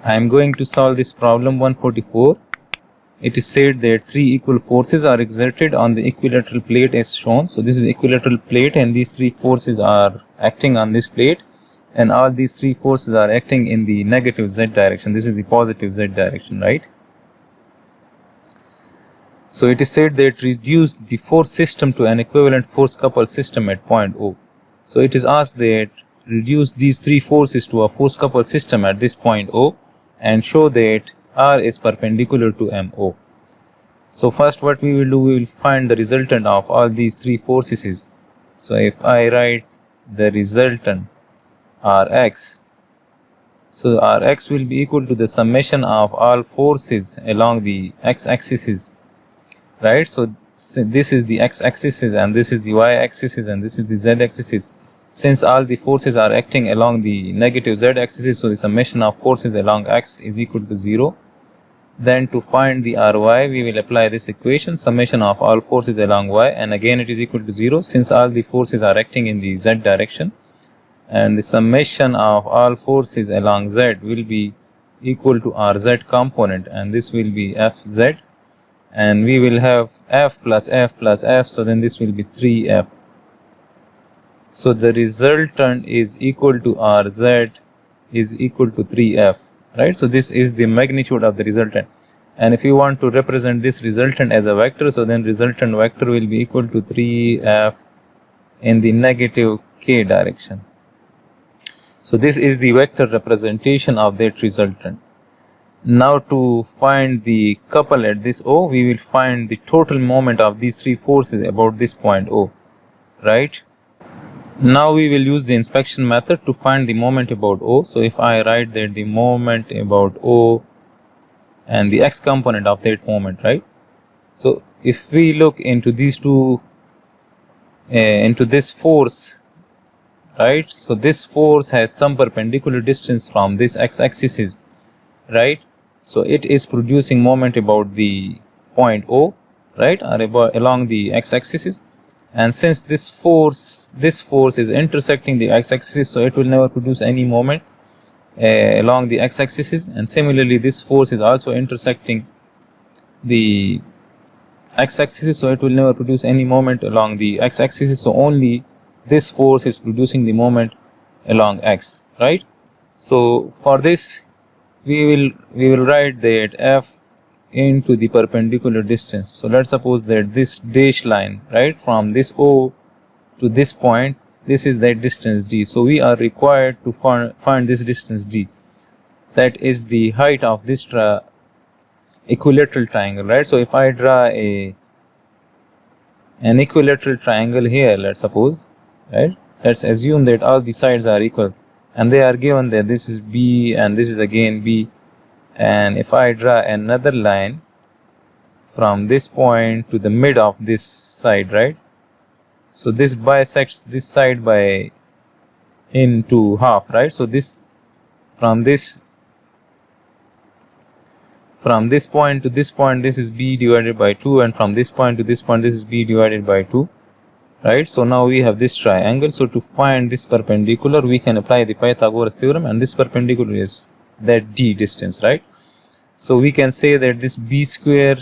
I am going to solve this problem 144. It is said that three equal forces are exerted on the equilateral plate as shown. So this is equilateral plate and these three forces are acting on this plate, and all these three forces are acting in the negative z direction. This is the positive z direction, right? So it is said that reduce the force system to an equivalent force coupled system at point O. So it is asked that reduce these three forces to a force coupled system at this point O and show that R is perpendicular to MO. So first what we will do, we will find the resultant of all these three forces. So if I write the resultant Rx, so Rx will be equal to the summation of all forces along the x-axis, right? So this is the x-axis and this is the y-axis and this is the z-axis. Since all the forces are acting along the negative z-axis, so the summation of forces along x is equal to 0. Then to find the Ry, we will apply this equation, summation of all forces along y, and again it is equal to 0 since all the forces are acting in the z direction, and the summation of all forces along z will be equal to Rz component, and this will be Fz, and we will have F plus F plus F, so then this will be 3F. So the resultant is equal to Rz is equal to 3F, right? So this is the magnitude of the resultant, and if you want to represent this resultant as a vector, so then resultant vector will be equal to 3F in the negative k direction. So this is the vector representation of that resultant. Now to find the couple at this O, we will find the total moment of these three forces about this point O, right? Now we will use the inspection method to find the moment about O. So if I write that the moment about O and the x component of that moment, right? So if we look into these two, into this force, right? So this force has some perpendicular distance from this x-axis, right? So it is producing moment about the point O, right, or about along the x-axis. And since this force is intersecting the x-axis, so it will never produce any moment along the x-axis, and similarly this force is also intersecting the x-axis, so it will never produce any moment along the x-axis. So only this force is producing the moment along x, right? So for this we will write that F into the perpendicular distance. So let's suppose that this dash line, right, from this O to this point, this is that distance d. So we are required to find this distance d. That is the height of this equilateral triangle, right? So if I draw an equilateral triangle here, let's suppose, right, let's assume that all the sides are equal and they are given that this is B and this is again B. And if I draw another line from this point to the mid of this side, right, so this bisects this side by into half, right? So this from this point to this point, this is B divided by 2, and from this point to this point, this is B divided by 2, right? So now we have this triangle. So to find this perpendicular, we can apply the Pythagoras theorem, and this perpendicular is that d distance, right? So we can say that this b square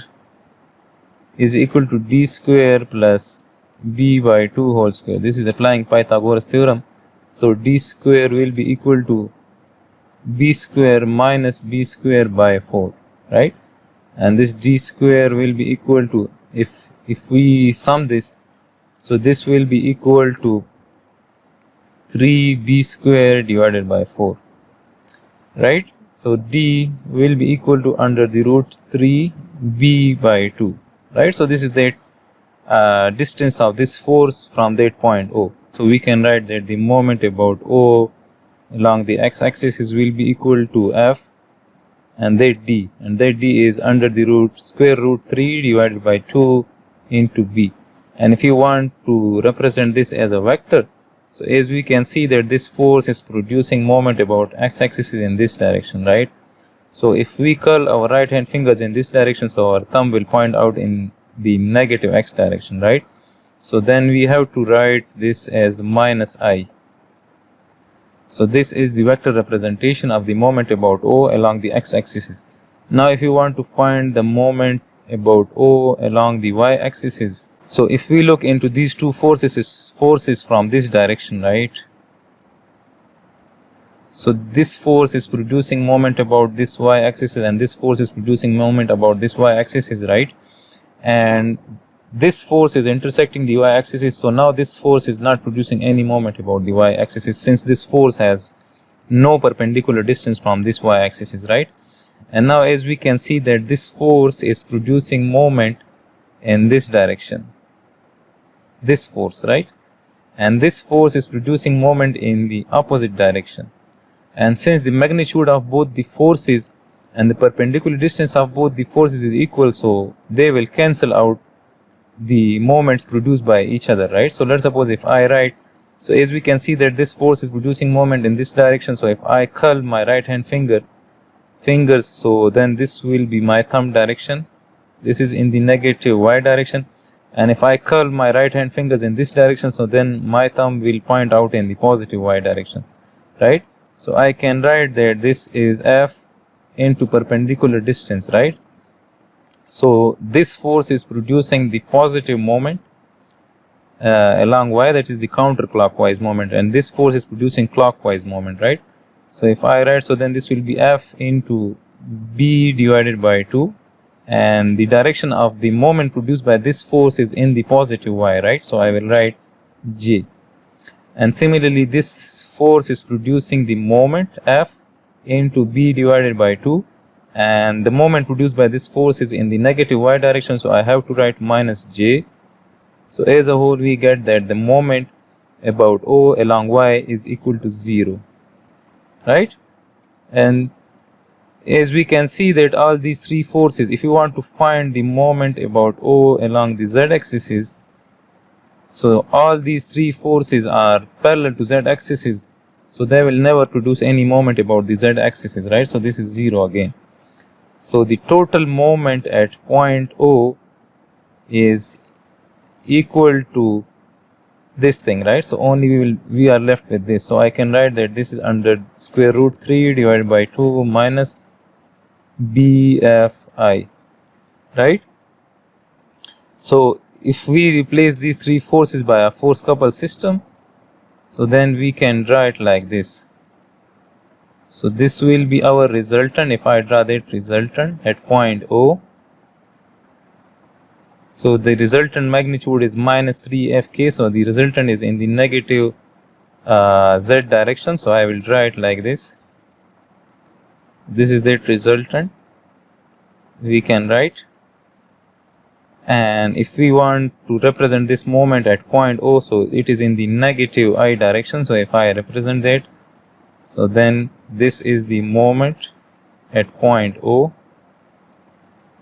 is equal to d square plus b by 2 whole square. This is applying Pythagoras theorem. So d square will be equal to b square minus b square by 4, right? And this d square will be equal to, if we sum this, so this will be equal to 3b square divided by 4, right? So d will be equal to under the root 3b by 2, right? So this is that distance of this force from that point O. So we can write that the moment about O along the x-axis will be equal to F and that d is under the square root 3 divided by 2 into b. And if you want to represent this as a vector, so as we can see that this force is producing moment about x-axis in this direction, right? So if we curl our right hand fingers in this direction, so our thumb will point out in the negative x direction, right? So then we have to write this as minus I. So this is the vector representation of the moment about O along the x-axis. Now if you want to find the moment about O along the y-axis, so if we look into these two forces from this direction, right? So this force is producing moment about this y-axis and this force is producing moment about this y-axis, right? And this force is intersecting the y-axis, so now this force is not producing any moment about the y-axis since this force has no perpendicular distance from this y-axis, right? And now as we can see that this force is producing moment in this direction, this force, right? And this force is producing moment in the opposite direction. And since the magnitude of both the forces and the perpendicular distance of both the forces is equal, so they will cancel out the moments produced by each other, right? So let's suppose if I write, so as we can see that this force is producing moment in this direction, so if I curl my right hand fingers, so then this will be my thumb direction, this is in the negative y direction, and if I curl my right hand fingers in this direction, so then my thumb will point out in the positive y direction, right? So I can write that this is F into perpendicular distance, right? So this force is producing the positive moment along y, that is the counterclockwise moment, and this force is producing clockwise moment, right? So if I write, so then this will be F into B divided by 2, and the direction of the moment produced by this force is in the positive y, right? So I will write J. And similarly this force is producing the moment F into B divided by 2, and the moment produced by this force is in the negative y direction, so I have to write minus J. So as a whole we get that the moment about O along y is equal to 0, right? And as we can see that all these three forces, if you want to find the moment about O along the z-axis, so all these three forces are parallel to z-axis, so they will never produce any moment about the z-axis, right? So this is 0 again. So the total moment at point O is equal to this thing, right? So only we are left with this. So I can write that this is under square root 3 divided by 2 minus BFI, right? So if we replace these three forces by a force coupled system, so then we can draw it like this. So this will be our resultant. If I draw that resultant at point O, so the resultant magnitude is minus 3Fk, so the resultant is in the negative z direction, so I will draw it like this. This is that resultant we can write. And if we want to represent this moment at point O, so it is in the negative I direction, so if I represent that, so then this is the moment at point O.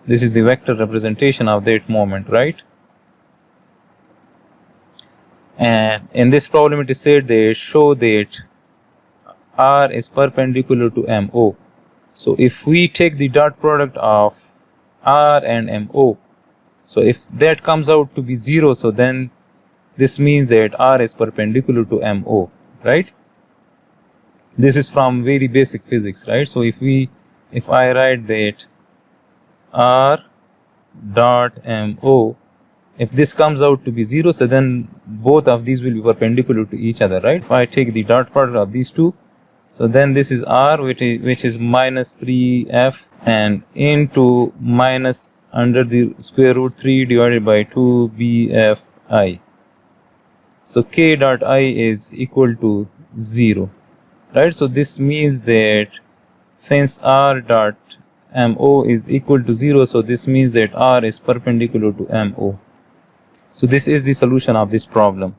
This is the vector representation of that moment, right? And in this problem it is said they show that R is perpendicular to MO. So if we take the dot product of R and MO, so if that comes out to be 0, so then this means that R is perpendicular to MO, right? This is from very basic physics, right? So if I write that R dot MO, if this comes out to be 0, so then both of these will be perpendicular to each other, right? If I take the dot product of these two, so then this is R, which is minus 3F and into minus under the square root 3 divided by 2 BFI. So K dot I is equal to 0, right? So this means that since R dot MO is equal to 0, so this means that R is perpendicular to MO. So this is the solution of this problem.